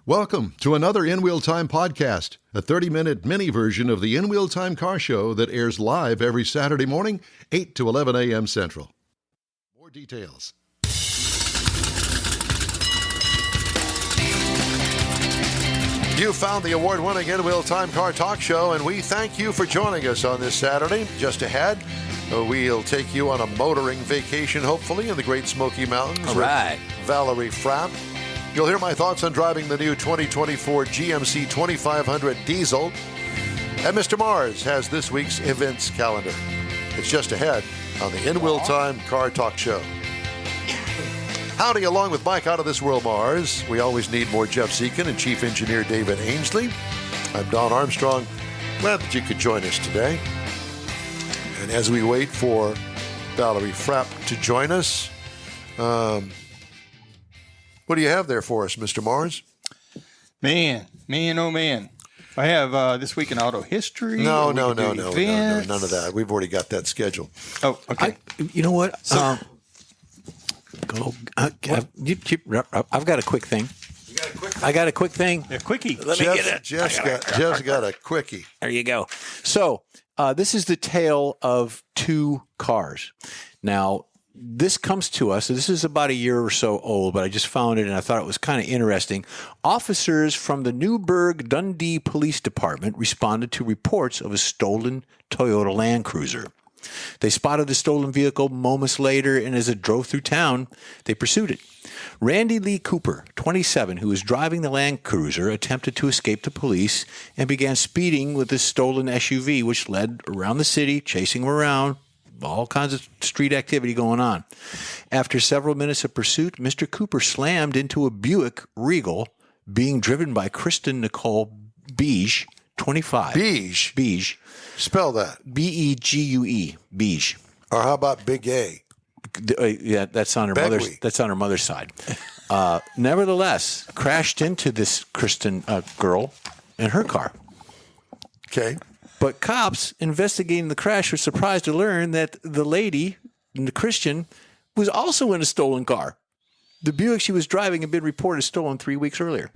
Welcome to another In Wheel Time podcast, a 30-minute mini version of the In Wheel Time car show that airs live every Saturday morning, 8 to 11 a.m. Central. More details. You found the award-winning In Wheel Time car talk show, and we thank you for joining us on this Saturday. Just ahead, we'll take you on a motoring vacation, hopefully, in the Great Smoky Mountains. All right. With Valerie Frapp. You'll hear my thoughts on driving the new 2024 GMC 2500 diesel. And Mr. Mars has this week's events calendar. It's just ahead on the In Wheel Time Car Talk Show. Howdy, along with Mike out of this world, Mars. We always need more Jeff Zekin and Chief Engineer David Ainsley. I'm Don Armstrong. Glad that you could join us today. And as we wait for Valerie Frapp to join us, what do you have there for us, Mr. Mars? Man, oh man. I have this week in auto history. No, none of that. We've already got that scheduled. Oh, okay. You know what? I've got a quick thing. You got a quick thing? I got a quick thing. A quickie. Let me get it. Jeff's got a quickie. There you go. So this is the tale of two cars. Now, this comes to us. This is about a year or so old, but I just found it and I thought it was kind of interesting. Officers from the Newburgh Dundee Police Department responded to reports of a stolen Toyota Land Cruiser. They spotted the stolen vehicle moments later, and as it drove through town, they pursued it. Randy Lee Cooper, 27, who was driving the Land Cruiser, attempted to escape the police and began speeding with this stolen SUV, which led around the city, chasing him around. All kinds of street activity going on. After several minutes of pursuit, Mr. Cooper slammed into a Buick Regal being driven by Kristen Nicole Beige, 25. Beige? Spell that. B-E-G-U-E. Beige. Or how about Big A? Yeah, that's on her mother's side. Nevertheless, crashed into this Kristen girl in her car. Okay. But cops investigating the crash were surprised to learn that the lady, the Christian, was also in a stolen car. The Buick she was driving had been reported stolen 3 weeks earlier.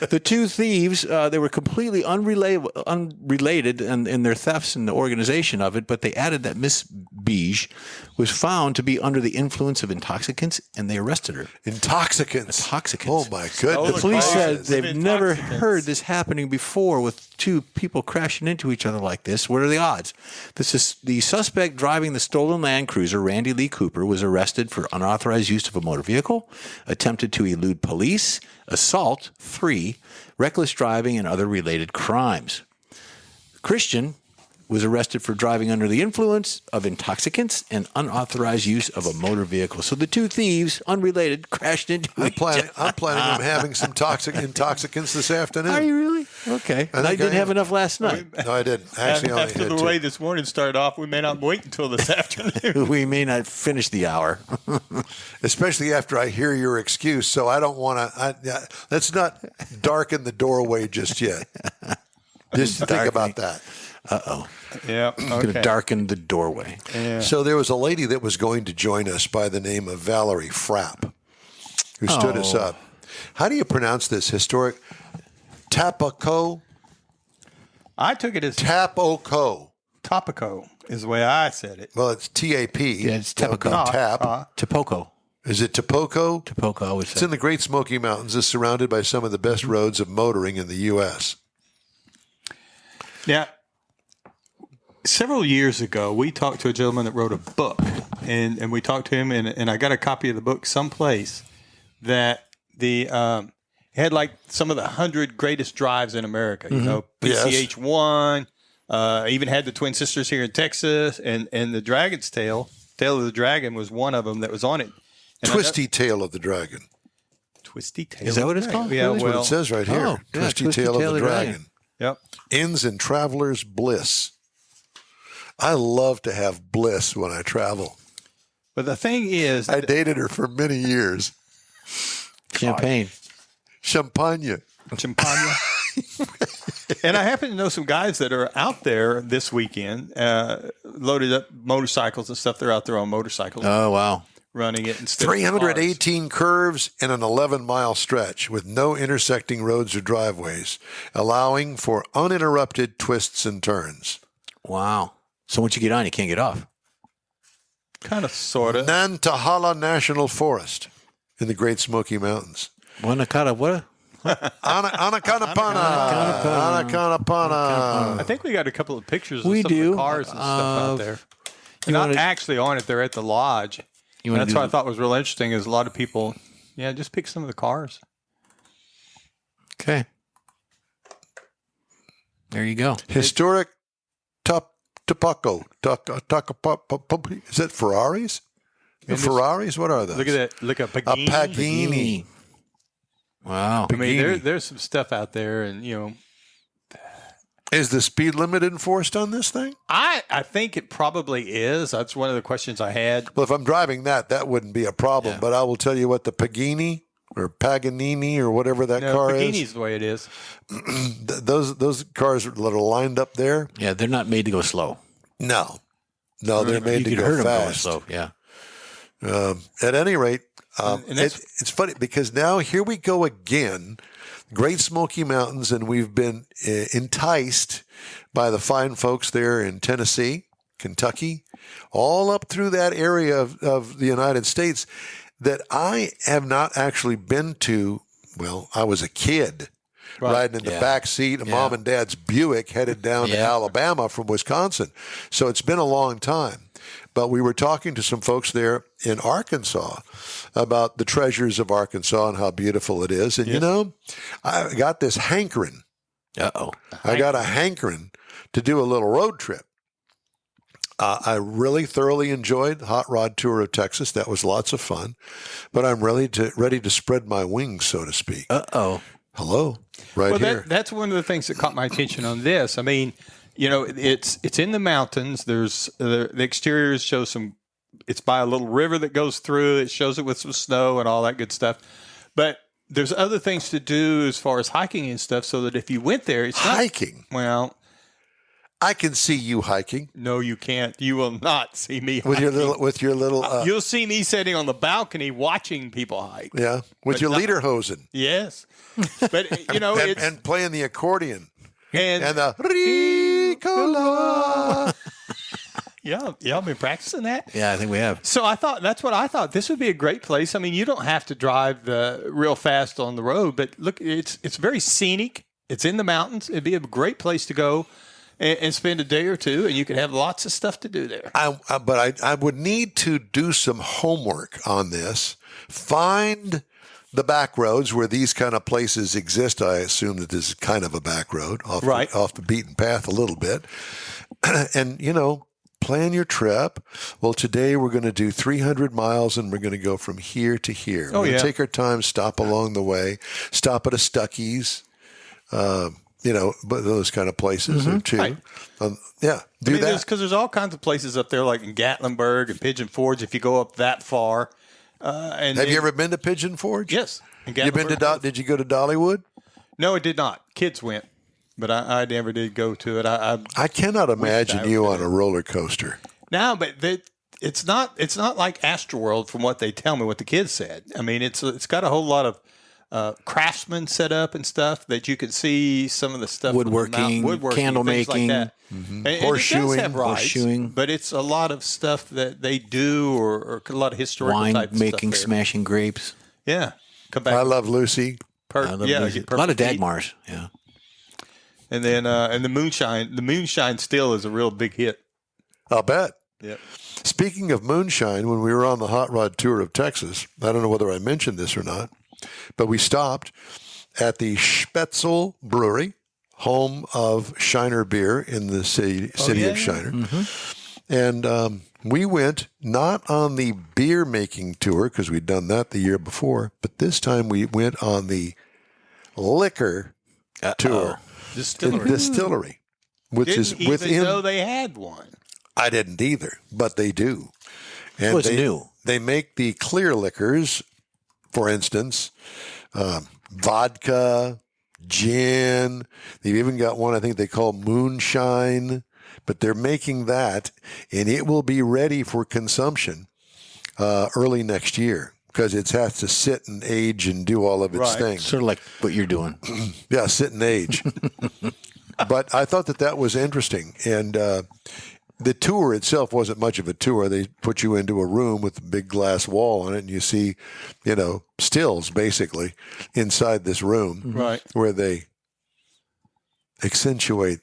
The two thieves, they were completely unrelated in their thefts and the organization of it, but they added that Miss Beige was found to be under the influence of intoxicants, and they arrested her. Intoxicants. Oh, my goodness. The police said they've never heard this happening before with two people crashing into each other like this. What are the odds? The suspect driving the stolen Land Cruiser, Randy Lee Cooper, was arrested for unauthorized use of a motor vehicle, attempted to elude police, assault, 3, reckless driving, and other related crimes. Christian was arrested for driving under the influence of intoxicants and unauthorized use of a motor vehicle. So the two thieves, unrelated, crashed into each other. I'm planning on having some intoxicants this afternoon. Are you really? Okay. I didn't have enough last night. No, I didn't. Actually, only after had the two. way this morning started off, we may not wait until this afternoon. We may not finish the hour. Especially after I hear your excuse. So I don't want to. Let's not darken the doorway just yet. Just think about that. Uh-oh. Yeah. I'm going to darken the doorway. Yeah. So there was a lady that was going to join us by the name of Valerie Frapp, who stood us up. How do you pronounce this? Historic Tapoco? I took it as Tapoco. Tapoco is the way I said it. Well, it's T-A-P. Yeah, it's Tapoco. Tapoco. Is it Tapoco? Tapoco, I would say. It's in the Great Smoky Mountains. It's surrounded by some of the best roads of motoring in the U.S. Now, several years ago, we talked to a gentleman that wrote a book, and we talked to him, and I got a copy of the book someplace that had like some of the 100 greatest drives in America. You know, PCH1, even had the Twin Sisters here in Texas, and the Dragon's Tail of the Dragon was one of them that was on it. And Twisty Tail of the Dragon. Twisty Tail. Is that what it's called? Yeah, That's what it says right here. Oh, yeah, Twisty Tail of the Dragon. Yep. Ends in traveler's bliss. I love to have bliss when I travel. But the thing is, I dated her for many years. Champagne. Champagne. And I happen to know some guys that are out there this weekend, loaded up motorcycles and stuff. They're out there on motorcycles. Oh, wow. running it instead of 318 curves in an 11-mile stretch with no intersecting roads or driveways, allowing for uninterrupted twists and turns. Wow. So once you get on, you can't get off. Kind of, sort of. Nantahala National Forest in the Great Smoky Mountains. Anakanapana. Anakanapana. I think we got a couple of pictures of We some do. of the cars and stuff out there. They're not actually on it. They're at the lodge. And that's what I thought was real interesting is a lot of people, just pick some of the cars. Okay. There you go. Historic Tapoco. Is that Ferraris? Ferraris? What are those? Look at that. Look at A Pagani. Pagani. Wow. I mean, there's some stuff out there, and Is the speed limit enforced on this thing? I think it probably is. That's one of the questions I had. Well, if I'm driving that wouldn't be a problem. Yeah. But I will tell you what, the Pagani or Paganini or whatever that car Pagini's the way it is. those cars that are lined up there, Yeah, they're not made to go slow. no, they're made You to can go hurt them going fast. slow. Yeah. At any rate, And that's- it's funny because now here we go again, Great Smoky Mountains, and we've been enticed by the fine folks there in Tennessee, Kentucky, all up through that area of the United States that I have not actually been to. Well, I was a kid riding in the back seat of Mom and Dad's Buick headed down to Alabama from Wisconsin. So it's been a long time. But we were talking to some folks there in Arkansas about the treasures of Arkansas and how beautiful it is. And, I got this hankering. Uh-oh. I got a hankering to do a little road trip. I really thoroughly enjoyed the Hot Rod Tour of Texas. That was lots of fun. But I'm ready to spread my wings, so to speak. Uh-oh. Hello, right here. That's one of the things that caught my attention on this. I mean, it's in the mountains. There's the exterior shows some. It's by a little river that goes through. It shows it with some snow and all that good stuff. But there's other things to do as far as hiking and stuff. So that if you went there, it's not Hiking. Well, I can see you hiking no, you can't. You will not see me with hiking. your little. You'll see me sitting on the balcony watching people hike. Yeah, with your lederhosen. Yes, but it's and playing the accordion and the Ricola. y'all been practicing that. Yeah, I think we have. So that's what I thought. This would be a great place. I mean, you don't have to drive real fast on the road, but look, it's very scenic. It's in the mountains. It'd be a great place to go and spend a day or two, and you could have lots of stuff to do there. But I would need to do some homework on this. Find the back roads where these kind of places exist. I assume that this is kind of a back road off the beaten path a little bit. And, plan your trip. Well, today we're going to do 300 miles and we're going to go from here to here. We're going to take our time, stop along the way, stop at a Stuckey's, but those kind of places or two. Right. Do that. Because there's all kinds of places up there, like in Gatlinburg and Pigeon Forge, if you go up that far. Have you ever been to Pigeon Forge? Yes. You been to did you go to Dollywood? No, it did not. Kids went, but I never did go to it. I cannot imagine you on a roller coaster. No, but it's not like Astroworld from what they tell me, what the kids said. I mean, it's got a whole lot of craftsmen set up and stuff that you can see some of the stuff Woodworking, candle things making, like that. And Horseshoeing, it does have rides, horseshoeing. but it's a lot of stuff that they do or a lot of historical wine type making, stuff there. smashing grapes. Yeah, come back. I Love Lucy. I love music. get A lot of perfect heat. Dagmars. Yeah. And then and the moonshine still is a real big hit. I'll bet. Yep. Speaking of moonshine, when we were on the Hot Rod Tour of Texas, I don't know whether I mentioned this or not, but we stopped at the Spätzle Brewery, home of Shiner Beer in the city of Shiner. Mm-hmm. And we went not on the beer making tour because we'd done that the year before, but this time we went on the liquor tour. Distillery, which is Didn't within. even know they had one. I didn't either, but they do. And What's new? They make the clear liquors, for instance, vodka, gin. They've even got one I think they call moonshine, but they're making that, and it will be ready for consumption early next year because it has to sit and age and do all of its things. Sort of like what you're doing. Yeah, sit and age. But I thought that was interesting. And the tour itself wasn't much of a tour. They put you into a room with a big glass wall on it, and you see, stills basically inside this room where they accentuate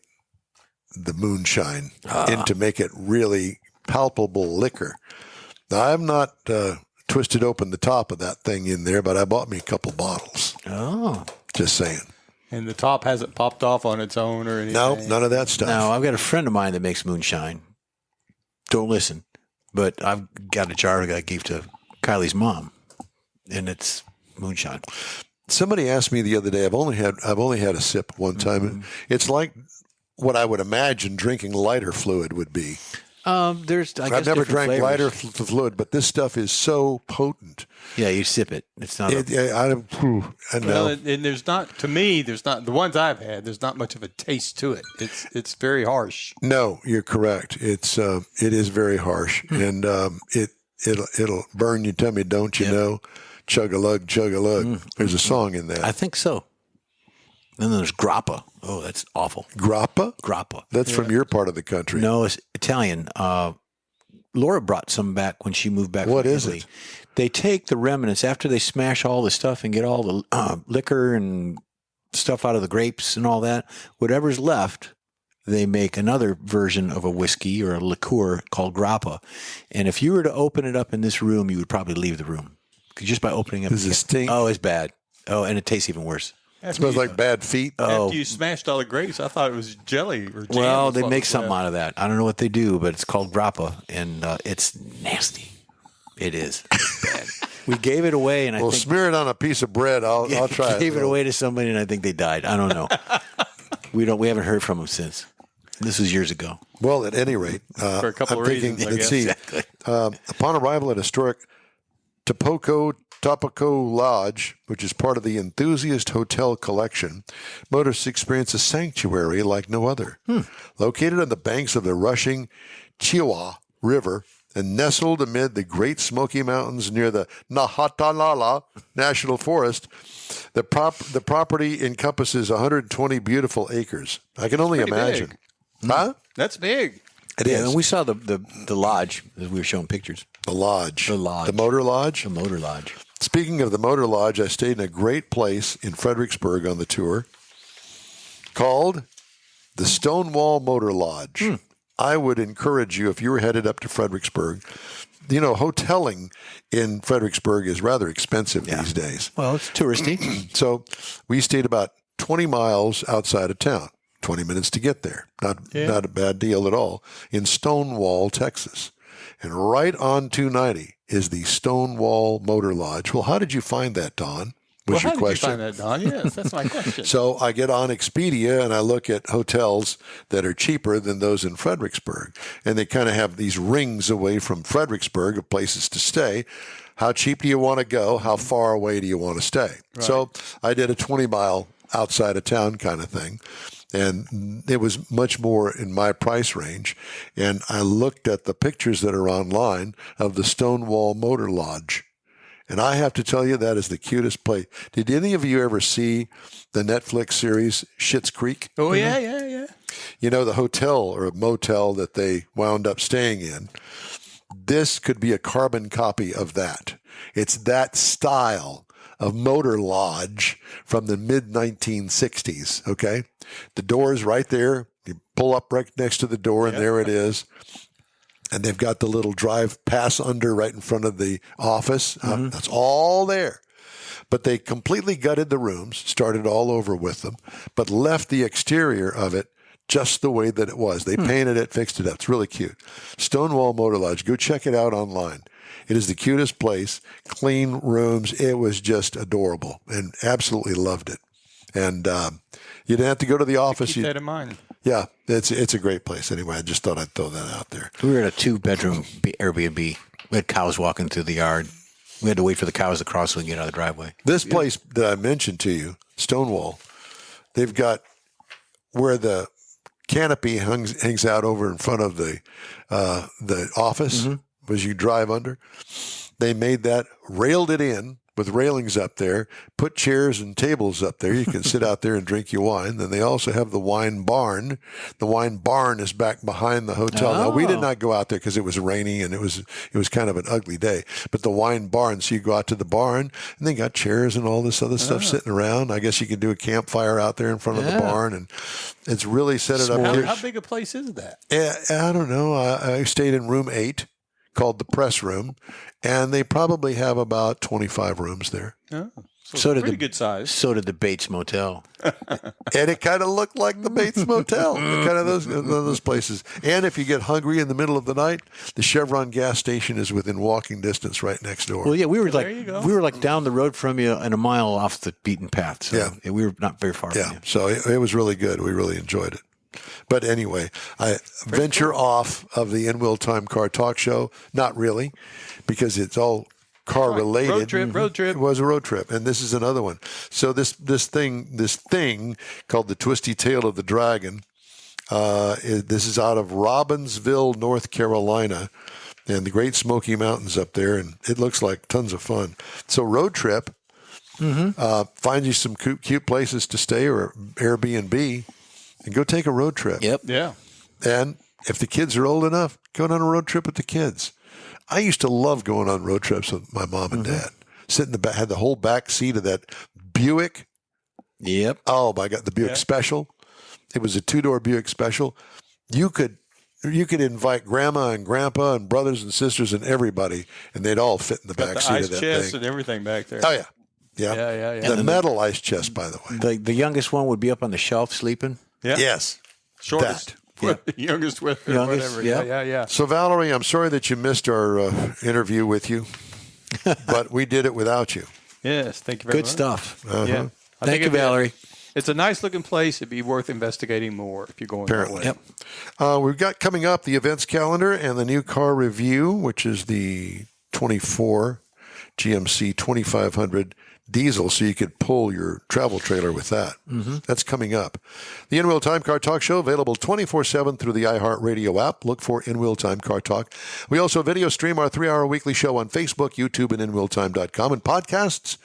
the moonshine and to make it really palpable liquor. Now, I've not twisted open the top of that thing in there, but I bought me a couple bottles. Oh. Just saying. And the top hasn't popped off on its own or anything? No, none of that stuff. Now, I've got a friend of mine that makes moonshine. Don't listen. But I've got a jar that I gave to Kylie's mom, and it's moonshine. Somebody asked me the other day, I've only had a sip one time. Mm-hmm. It's like what I would imagine drinking lighter fluid would be. I've never drank flavors. lighter fluid, but this stuff is so potent. Yeah, you sip it. It's not. And there's not. To me, there's not. The ones I've had, there's not much of a taste to it. It's very harsh. No, you're correct. It is very harsh, and it'll burn your tummy. Don't you know? Chug a lug, chug a lug. There's a song in that. I think so. And then there's grappa. Oh, that's awful. Grappa? Grappa. That's from your part of the country. No, it's Italian. Laura brought some back when she moved back What from is Italy. it? They take the remnants after they smash all the stuff and get all the liquor and stuff out of the grapes and all that. Whatever's left, they make another version of a whiskey or a liqueur called grappa. And if you were to open it up in this room, you would probably leave the room. Just by opening up. Does it stink? Oh, it's bad. Oh, and it tastes even worse. It smells like bad feet. After you smashed all the grapes, I thought it was jelly or jam. Well, they make something out of that. I don't know what they do, but it's called grappa, and it's nasty. It is. It's bad. We gave it away, and I think smear it on a piece of bread. I'll try it. Gave it away to somebody, and I think they died. I don't know. We haven't heard from them since. This was years ago. Well, at any rate, for a couple of reasons, let's see. Exactly. Upon arrival at historic Tapoco Lodge, which is part of the Enthusiast Hotel Collection, motorists experience a sanctuary like no other. Located on the banks of the rushing Chihuahua River and nestled amid the Great Smoky Mountains near the Nahatalala National Forest, the property encompasses 120 beautiful acres. I can only imagine. Big. Huh? That's big. It is. And we saw the lodge as we were showing pictures. The lodge. The lodge. The Motor Lodge. The Motor Lodge. Speaking of the Motor Lodge, I stayed in a great place in Fredericksburg on the tour called the Stonewall Motor Lodge. I would encourage you, if you were headed up to Fredericksburg, hoteling in Fredericksburg is rather expensive these days. Well, it's touristy. So we stayed about 20 miles outside of town, 20 minutes to get there. Not a bad deal at all, in Stonewall, Texas. And right on 290 is the Stonewall Motor Lodge. Well, how did you find that, Don? Was your question. How did you find that, Don? Yes, that's my question. So I get on Expedia and I look at hotels that are cheaper than those in Fredericksburg. And they kind of have these rings away from Fredericksburg of places to stay. How cheap do you want to go? How far away do you want to stay? Right. So I did a 20-mile outside of town kind of thing. And it was much more in my price range. And I looked at the pictures that are online of the Stonewall Motor Lodge. And I have to tell you, that is the cutest place. Did any of you ever see the Netflix series Schitt's Creek? Oh, yeah. You know, the hotel or motel that they wound up staying in. This could be a carbon copy of that. It's that style of motor lodge from the mid-1960s, okay? The door's right there. You pull up right next to the door, and there it is. And they've got the little drive pass under right in front of the office. That's all there. But they completely gutted the rooms, started all over with them, but left the exterior of it just the way that it was. They painted it, fixed it up. It's really cute. Stonewall Motor Lodge. Go check it out online. It is the cutest place. Clean rooms. It was just adorable and absolutely loved it. And you didn't have to go to the office. Keep that in mind. Yeah, it's a great place. Anyway, I just thought I'd throw that out there. We were at a 2-bedroom Airbnb. We had cows walking through the yard. We had to wait for the cows to cross so we can get out of the driveway. This place that I mentioned to you, Stonewall, they've got where the canopy hangs out over in front of the office as you drive under. They made that, railed it in with railings up there, put chairs and tables up there. You can sit out there and drink your wine. Then they also have the wine barn. The wine barn is back behind the hotel. Now, we did not go out there because it was rainy and it was kind of an ugly day. But the wine barn, so you go out to the barn, and they got chairs and all this other stuff sitting around. I guess you can do a campfire out there in front of the barn, and it's really set it up here. How big a place is that? I don't know. I stayed in room 8, called the press room, and they probably have about 25 rooms there. Oh, so did pretty good size. So did the Bates Motel. And it kind of looked like the Bates Motel, kind of those places. And if you get hungry in the middle of the night, the Chevron gas station is within walking distance right next door. Well, yeah, we were like down the road from you and a mile off the beaten path. So we were not very far from you. So it was really good. We really enjoyed it. But anyway, I venture off of the In Will Time Car Talk Show. Not really, because it's all car related. Road trip. It was a road trip, and this is another one. So this thing called the Twisty Tail of the Dragon. This is out of Robbinsville, North Carolina, and the Great Smoky Mountains up there, and it looks like tons of fun. So road trip. Find you some cute places to stay or Airbnb. And go take a road trip. Yep. Yeah. And if the kids are old enough, go on a road trip with the kids. I used to love going on road trips with my mom and dad. Sit in the back, had the whole back seat of that Buick. Yep. Oh my God, the Buick Special. It was a 2-door Buick Special. You could invite grandma and grandpa and brothers and sisters and everybody, and they'd all fit in the back seat of that thing. Ice chest and everything back there. Oh yeah. Yeah. The metal ice chest, by the way. The youngest one would be up on the shelf sleeping. Yeah. Yes. Shortest. Youngest with or whatever. Yeah. So, Valerie, I'm sorry that you missed our interview with you, but we did it without you. Yes, thank you very much. Good stuff. Yeah. Thank you, Valerie. It's a nice looking place. It'd be worth investigating more if you're going Apparently. that way. Yep. We've got coming up the events calendar and the new car review, which is the 24 GMC 2500 diesel, so you could pull your travel trailer with that. That's coming up. The In Will Time Car Talk Show, available 24/7 through the iHeartRadio app. Look for In Will Time Car Talk. We also video stream our 3-hour weekly show on Facebook, YouTube, and InWillTime.com, and podcasts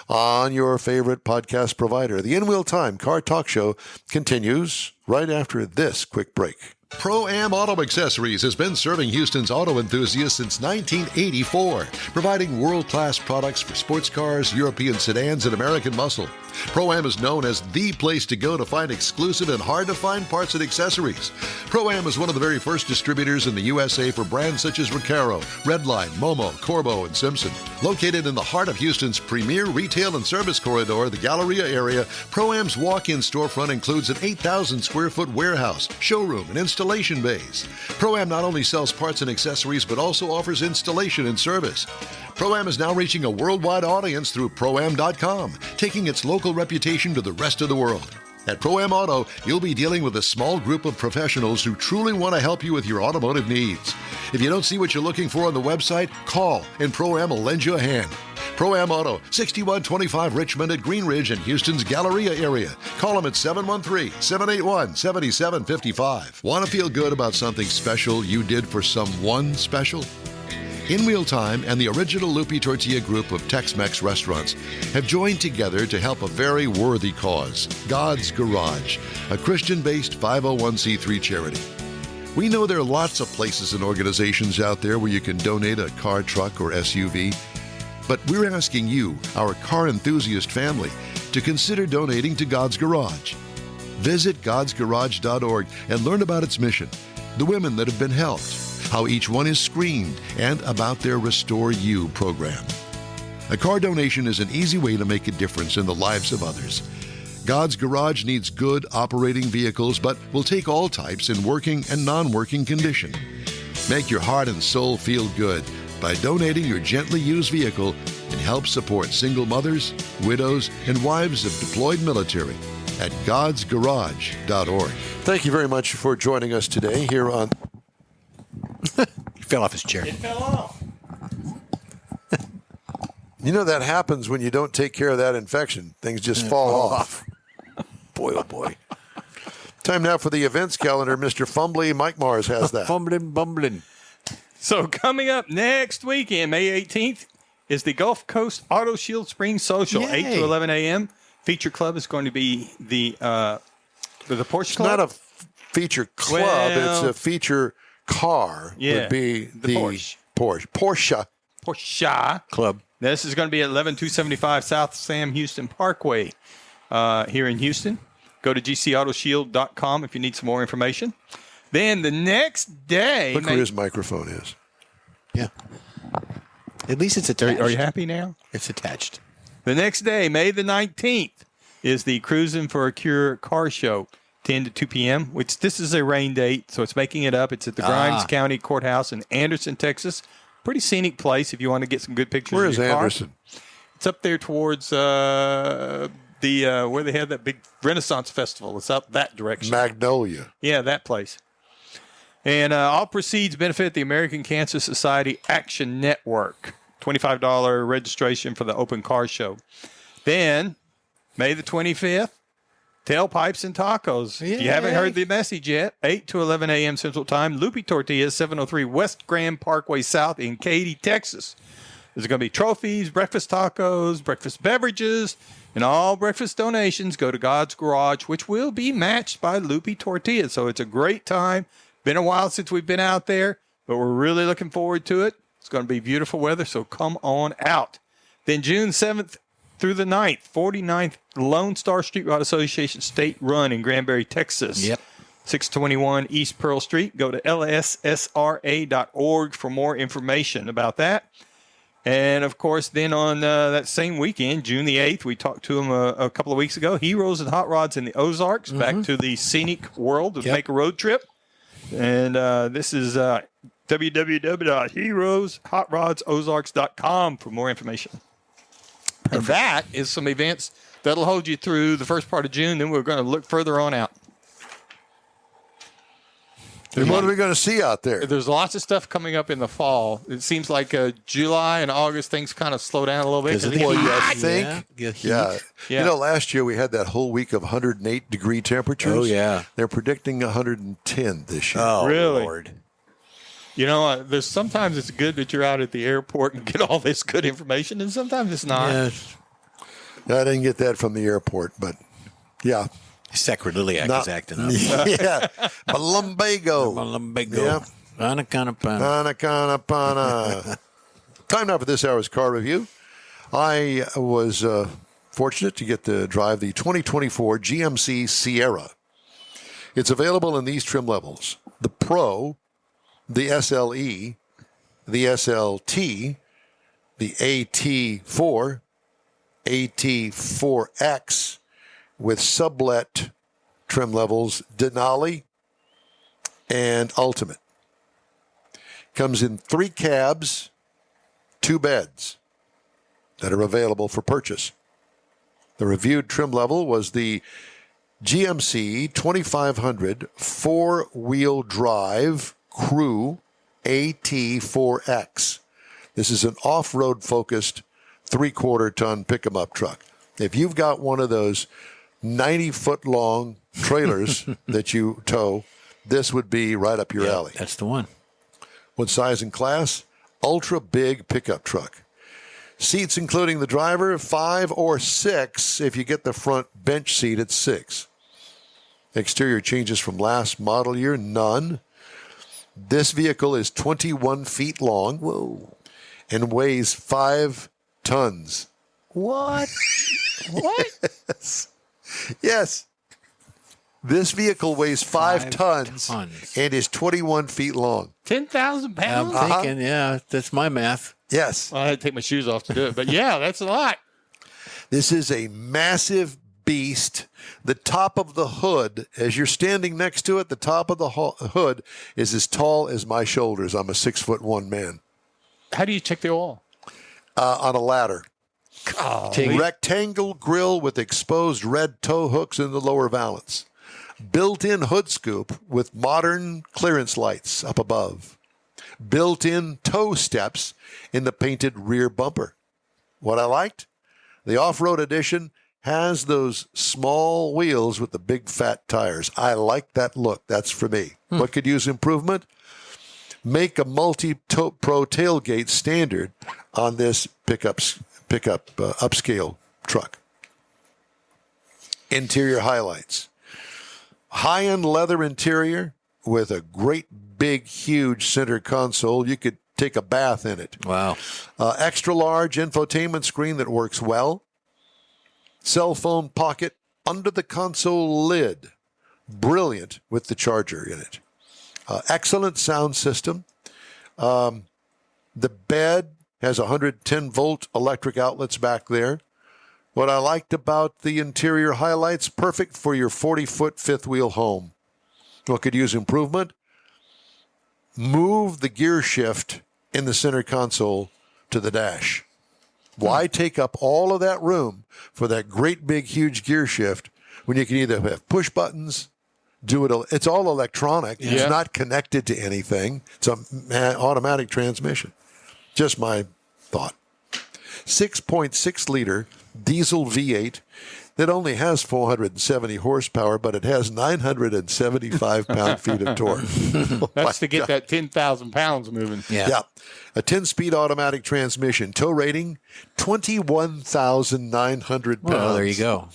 on your favorite podcast provider. The In Will Time Car Talk Show continues right after this quick break. Pro-Am Auto Accessories has been serving Houston's auto enthusiasts since 1984, providing world-class products for sports cars, European sedans, and American muscle. Pro-Am is known as the place to go to find exclusive and hard-to-find parts and accessories. Pro-Am is one of the very first distributors in the USA for brands such as Recaro, Redline, Momo, Corbo, and Simpson. Located in the heart of Houston's premier retail and service corridor, the Galleria area, Pro-Am's walk-in storefront includes an 8,000-square-foot warehouse, showroom, and installation bays. Pro-Am not only sells parts and accessories, but also offers installation and service. Pro-Am is now reaching a worldwide audience through Pro-Am.com, taking its local reputation to the rest of the world. At Pro-Am Auto, you'll be dealing with a small group of professionals who truly want to help you with your automotive needs. If you don't see what you're looking for on the website, call and Pro-Am will lend you a hand. Pro-Am Auto, 6125 Richmond at Green Ridge in Houston's Galleria area. Call them at 713-781-7755. Want to feel good about something special you did for someone special? In Wheel Time and the original Lupi Tortilla group of Tex-Mex restaurants have joined together to help a very worthy cause, God's Garage, a Christian-based 501c3 charity. We know there are lots of places and organizations out there where you can donate a car, truck, or SUV, but we're asking you, our car enthusiast family, to consider donating to God's Garage. Visit godsgarage.org and learn about its mission, the women that have been helped, how each one is screened, and about their Restore You program. A car donation is an easy way to make a difference in the lives of others. God's Garage needs good operating vehicles, but will take all types in working and non-working condition. Make your heart and soul feel good by donating your gently used vehicle and help support single mothers, widows, and wives of deployed military at godsgarage.org. Thank you very much for joining us today here on... He fell off his chair. It fell off. You know that happens when you don't take care of that infection. Things just fall off. Boy, oh boy. Time now for the events calendar. Mr. Fumbly Mike Mars has that. Fumbling, bumbling. So coming up next weekend, May 18th, is the Gulf Coast Auto Shield Spring Social, Yay. 8 to 11 a.m. Feature club is going to be the Porsche It's Club. not a feature club. Well, it's a feature car. Yeah, Would be the Porsche. Porsche Club. This is going to be at 11275 South Sam Houston Parkway here in Houston. Go to gcautoshield.com if you need some more information. Then the next day... Look where his microphone is. Yeah. At least it's attached. Are you happy now? It's attached. The next day, May the 19th, is the Cruising for a Cure car show, 10 to 2 p.m., which this is a rain date, so it's making it up. It's at the Grimes County Courthouse in Anderson, Texas. Pretty scenic place if you want to get some good pictures Where of is your car. Anderson? It's up there towards where they had that big Renaissance Festival. It's up that direction. Magnolia. Yeah, that place. And all proceeds benefit the American Cancer Society Action Network. $25 registration for the open car show. Then, May the 25th, Tailpipes and Tacos. If you haven't heard the message yet, 8 to 11 a.m. Central Time. Loopy Tortillas, 703 West Grand Parkway South in Katy, Texas. There's going to be trophies, breakfast tacos, breakfast beverages, and all breakfast donations go to God's Garage, which will be matched by Loopy Tortillas. So it's a great time. Been a while since we've been out there, but we're really looking forward to it. It's going to be beautiful weather, so come on out. Then June 7th through the 9th, 49th Lone Star Street Rod Association State Run in Granbury, Texas. Yep. 621 East Pearl Street. Go to lssra.org for more information about that. And, of course, then on that same weekend, June the 8th, we talked to him a couple of weeks ago, Heroes and Hot Rods in the Ozarks, back to the scenic world to make a road trip. And this is www.heroeshotrodsozarks.com for more information. And that is some events that'll hold you through the first part of June. Then we're going to look further on out. And what are we going to see out there? There's lots of stuff coming up in the fall. It seems like July and August, things kind of slow down a little bit. Well, you think? Yeah. You know, last year we had that whole week of 108-degree temperatures. Oh, yeah. They're predicting 110 this year. Oh, Really? Lord. You know, there's sometimes it's good that you're out at the airport and get all this good information, and sometimes it's not. Yeah. I didn't get that from the airport, but yeah. Sacrililiac is acting up. Yeah. Lumbago. Lumbago. Yeah. Anacana. Pana. Time now for this hour's car review. I was fortunate to get to drive the 2024 GMC Sierra. It's available in these trim levels: the Pro, the SLE, the SLT, the AT4, AT4X, with sublet trim levels Denali and Ultimate. Comes in 3 cabs, 2 beds that are available for purchase. The reviewed trim level was the GMC 2500 4-wheel drive Crew AT4X. This is an off-road focused 3/4-ton pick-em-up truck. If you've got one of those 90-foot-long trailers that you tow, this would be right up your alley. That's the one. What size and class? Ultra big pickup truck. Seats including the driver, 5 or 6 if you get the front bench seat at 6. Exterior changes from last model year, none. This vehicle is 21 feet long. Whoa. And weighs 5 tons. What? What? Yes. This vehicle weighs 5 tons and is 21 feet long. 10,000 pounds? I'm thinking, yeah, that's my math. Yes. Well, I had to take my shoes off to do it. But, yeah, that's a lot. This is a massive beast. The top of the hood, as you're standing next to it, the top of the hood is as tall as my shoulders. I'm a 6'1" man. How do you check the oil? On a ladder. Oh, Rectangle grill with exposed red tow hooks in the lower valance. Built-in hood scoop with modern clearance lights up above. Built-in tow steps in the painted rear bumper. What I liked? The off-road edition has those small wheels with the big fat tires. I like that look. That's for me. What could use improvement? make a multi-pro tailgate standard on this pickup upscale truck. Interior highlights. High-end leather interior with a great big, huge center console. You could take a bath in it. Wow. Extra large infotainment screen that works well. Cell phone pocket under the console lid. Brilliant with the charger in it. Excellent sound system. The bed has 110-volt electric outlets back there. What I liked about the interior highlights, perfect for your 40-foot fifth-wheel home. What could use improvement? Move the gear shift in the center console to the dash. Why take up all of that room for that great big huge gear shift when you can either have push buttons, it's all electronic. Yeah. It's not connected to anything. It's an automatic transmission. Just my thought. 6.6 liter diesel V8 that only has 470 horsepower, but it has 975 pound-feet of torque. That's to get that 10,000 pounds moving. Yeah. A 10-speed automatic transmission. Tow rating, 21,900 pounds. Well, there you go.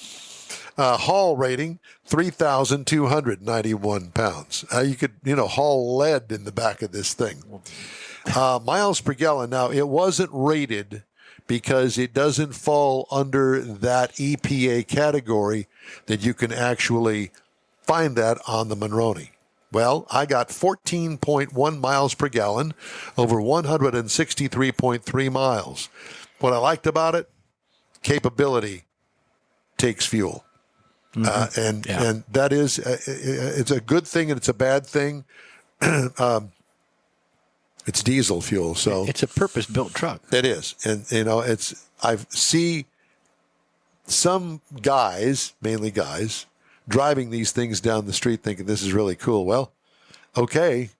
Haul rating, 3,291 pounds. You could, haul lead in the back of this thing. Miles per gallon. Now, it wasn't rated because it doesn't fall under that EPA category that you can actually find that on the Monroney. Well, I got 14.1 miles per gallon over 163.3 miles. What I liked about it, capability takes fuel. And that is, it's a good thing and it's a bad thing. It's diesel fuel, so It's a purpose-built truck. it is. And, I see some guys, mainly guys, driving these things down the street thinking this is really cool. Well, okay,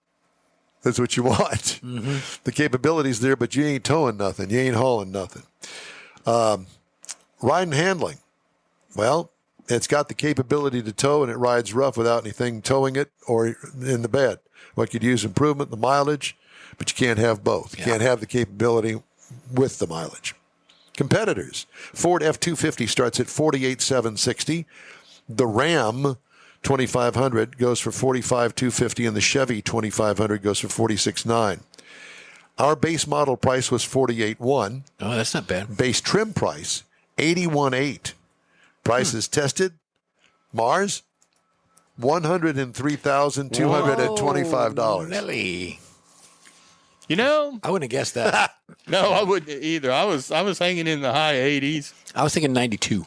that's what you want. Mm-hmm. The capability's there, but you ain't towing nothing. You ain't hauling nothing. Ride and handling. Well, it's got the capability to tow, and it rides rough without anything towing it or in the bed. What could use improvement, the mileage, but you can't have both. You can't have the capability with the mileage. Competitors. Ford F-250 starts at $48,760. The Ram 2500 goes for $45,250, and the Chevy 2500 goes for $46,900. Our base model price was $48,100. Oh, that's not bad. Base trim price, $81,800. Prices tested. Mars, $103,225. Nelly. I wouldn't have guessed that. No, I wouldn't either. I was hanging in the high 80s. I was thinking 92.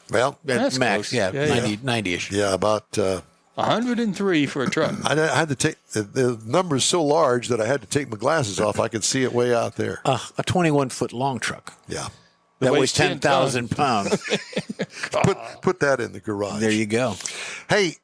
Well, That's max, close. yeah, Yeah, 90-ish. yeah, about 103 for a truck. I had to take the number's so large that I had to take my glasses off. I could see it way out there. A 21-foot long truck. Yeah. That weighs weighs 10,000 pounds. Put that in the garage. There you go. Hey,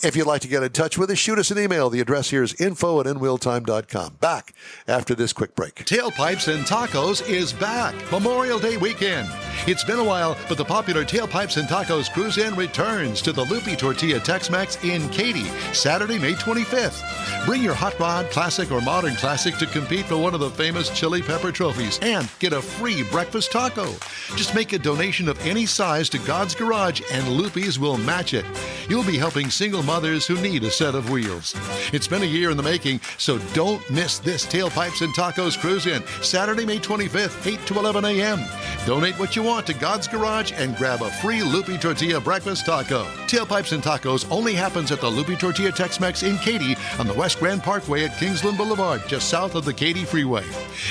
if you'd like to get in touch with us, shoot us an email. The address here is info@inwheeltime.com. Back after this quick break. Tailpipes and Tacos is back. Memorial Day weekend. It's been a while, but the popular Tailpipes and Tacos Cruise-In returns to the Loopy Tortilla Tex-Mex in Katy, Saturday, May 25th. Bring your hot rod, classic, or modern classic to compete for one of the famous chili pepper trophies and get a free breakfast taco. Just make a donation of any size to God's Garage and Loopy's will match it. You'll be helping single mothers who need a set of wheels. It's been a year in the making, so don't miss this Tailpipes and Tacos Cruise-In, Saturday, May 25th, 8 to 11 a.m. Donate what you want to God's Garage and grab a free Loopy Tortilla breakfast taco. Tailpipes and Tacos only happens at the Loopy Tortilla Tex-Mex in Katy on the West Grand Parkway at Kingsland Boulevard, just south of the Katy Freeway.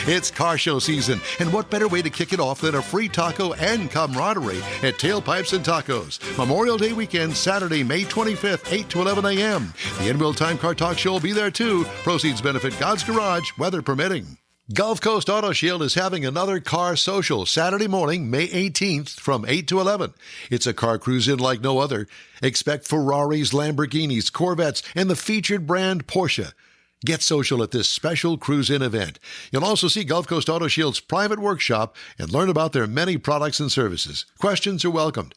It's car show season, and what better way to kick it off than a free taco and camaraderie at Tailpipes and Tacos. Memorial Day weekend, Saturday, May 25th, 8 to 11 a.m. The In-Wheel Time Car Talk Show will be there too. Proceeds benefit God's Garage, weather permitting. Gulf Coast Auto Shield is having another car social Saturday morning, May 18th from 8 to 11. It's a car cruise-in like no other. Expect Ferraris, Lamborghinis, Corvettes, and the featured brand Porsche. Get social at this special cruise-in event. You'll also see Gulf Coast Auto Shield's private workshop and learn about their many products and services. Questions are welcomed.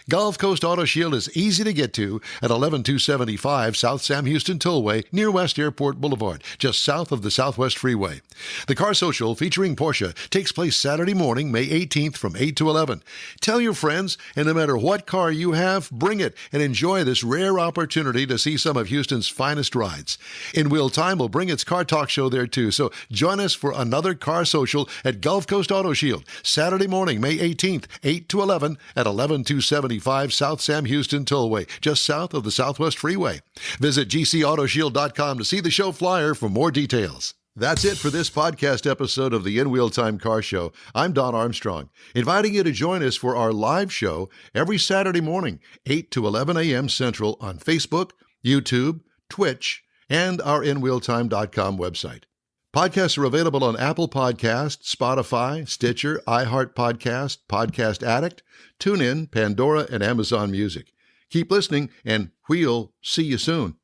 Gulf Coast Auto Shield is easy to get to at 11275 South Sam Houston Tollway near West Airport Boulevard, just south of the Southwest Freeway. The Car Social featuring Porsche takes place Saturday morning, May 18th from 8 to 11. Tell your friends, and no matter what car you have, bring it and enjoy this rare opportunity to see some of Houston's finest rides. In Wheel Time will bring its Car Talk show there too, so join us for another Car Social at Gulf Coast Auto Shield, Saturday morning, May 18th, 8 to 11 at 11275 South Sam Houston Tollway, just south of the Southwest Freeway. Visit gcautoshield.com to see the show flyer for more details. That's it for this podcast episode of the In Wheel Time Car Show. I'm Don Armstrong, inviting you to join us for our live show every Saturday morning, 8 to 11 a.m. Central on Facebook, YouTube, Twitch, and our InWheelTime.com website. Podcasts are available on Apple Podcasts, Spotify, Stitcher, iHeart Podcast, Podcast Addict, TuneIn, Pandora, and Amazon Music. Keep listening, and we'll see you soon.